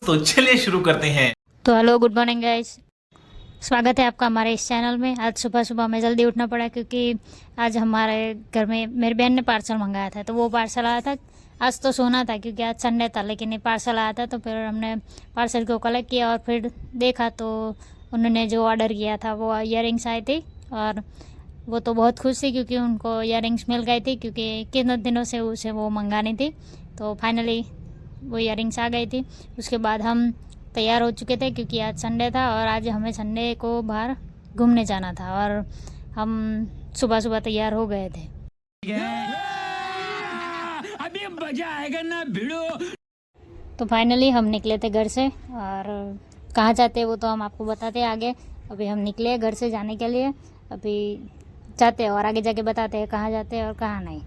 तो चलिए शुरू करते हैं। तो हेलो, गुड मॉर्निंग गाइस। स्वागत है आपका हमारे इस चैनल में। आज सुबह सुबह हमें जल्दी उठना पड़ा क्योंकि आज हमारे घर में मेरी बहन ने पार्सल मंगाया था, तो वो पार्सल आया था। आज तो सोना था क्योंकि आज संडे था, लेकिन ये पार्सल आया था, तो फिर हमने पार्सल को कलेक्ट किया और फिर देखा तो उन्होंने जो ऑर्डर किया था वो ईयररिंग्स आई थी। और वो तो बहुत खुश थी क्योंकि उनको ईयररिंग्स मिल गई थी, क्योंकि कितने दिनों से उसे वो मंगानी थी। तो फाइनली वो ईयररिंग्स आ गई थी। उसके बाद हम तैयार हो चुके थे क्योंकि आज संडे था और आज हमें संडे को बाहर घूमने जाना था, और हम सुबह सुबह तैयार हो गए थे। अभी मजा आएगा ना भिड़ो। तो फाइनली हम निकले थे घर से, और कहाँ जाते वो तो हम आपको बताते हैं आगे। अभी हम निकले घर से जाने के लिए, अभी जाते हैं और आगे जाके बताते हैं कहाँ जाते हैं और कहाँ नहीं।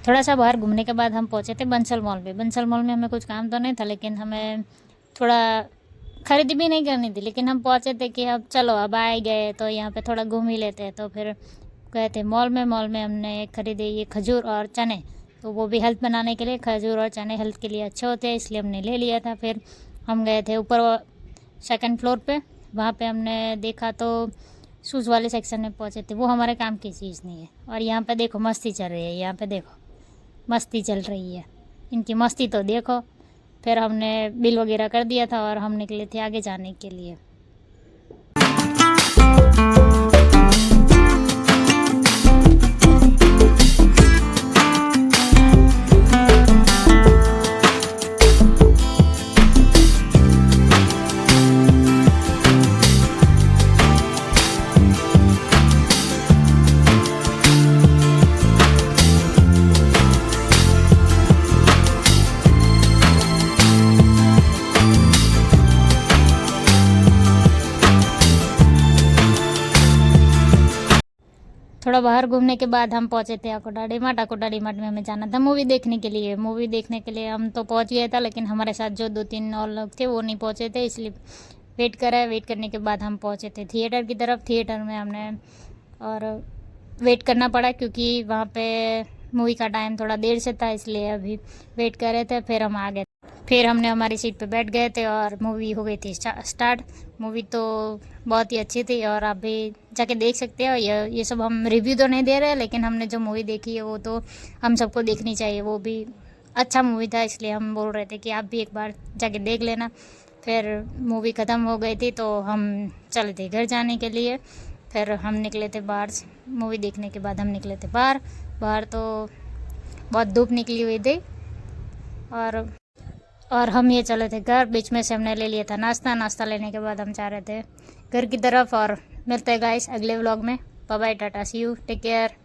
थोड़ा सा बाहर घूमने के बाद हम पहुँचे थे बंसल मॉल पे। बंसल मॉल में हमें कुछ काम तो नहीं था, लेकिन हमें थोड़ा खरीदी भी नहीं करनी थी, लेकिन हम पहुँचे थे कि अब चलो अब आए गए तो यहाँ पे थोड़ा घूम ही लेते हैं। तो फिर गए थे मॉल में हमने खरीदे ये खजूर और चने। तो वो भी हेल्थ बनाने के लिए, खजूर और चने हेल्थ के लिए अच्छे होते हैं, इसलिए हमने ले लिया था। फिर हम गए थे ऊपर सेकंड फ्लोर पे, वहाँ पे हमने देखा तो शूज़ वाले सेक्शन में पहुँचे थे। वो हमारे काम की चीज़ नहीं है। और यहाँ पे देखो मस्ती चल रही है, यहाँ पे देखो मस्ती चल रही है, इनकी मस्ती तो देखो। फिर हमने बिल वगैरह कर दिया था और हम निकले थे आगे जाने के लिए। थोड़ा बाहर घूमने के बाद हम पहुंचे थे अकोटा डीमार्ट। अकोटा डीमार्ट में हमें जाना था मूवी देखने के लिए। मूवी देखने के लिए हम तो पहुंच गए था, लेकिन हमारे साथ जो 2-3 और लोग थे वो नहीं पहुंचे थे, इसलिए वेट करने के बाद हम पहुंचे थे थिएटर की तरफ। थिएटर में हमने और वेट करना पड़ा क्योंकि वहाँ पे मूवी का टाइम थोड़ा देर से था, इसलिए अभी वेट कर रहे थे। फिर हम आ गए, फिर हमने हमारी सीट पे बैठ गए थे और मूवी हो गई थी स्टार्ट। मूवी तो बहुत ही अच्छी थी और आप भी जाके देख सकते हो। ये सब हम रिव्यू तो नहीं दे रहे, लेकिन हमने जो मूवी देखी है वो तो हम सबको देखनी चाहिए। वो भी अच्छा मूवी था, इसलिए हम बोल रहे थे कि आप भी एक बार जाके देख लेना। फिर मूवी ख़त्म हो गई थी तो हम चले थे घर जाने के लिए। फिर हम निकले थे बाहर। मूवी देखने के बाद हम निकले थे बाहर तो बहुत धूप निकली हुई थी, और हम ये चले थे घर। बीच में से हमने ले लिया था नाश्ता लेने के बाद हम जा रहे थे घर की तरफ। और मिलते हैं गाइस अगले व्लॉग में। Bye bye, tata, see you, take care.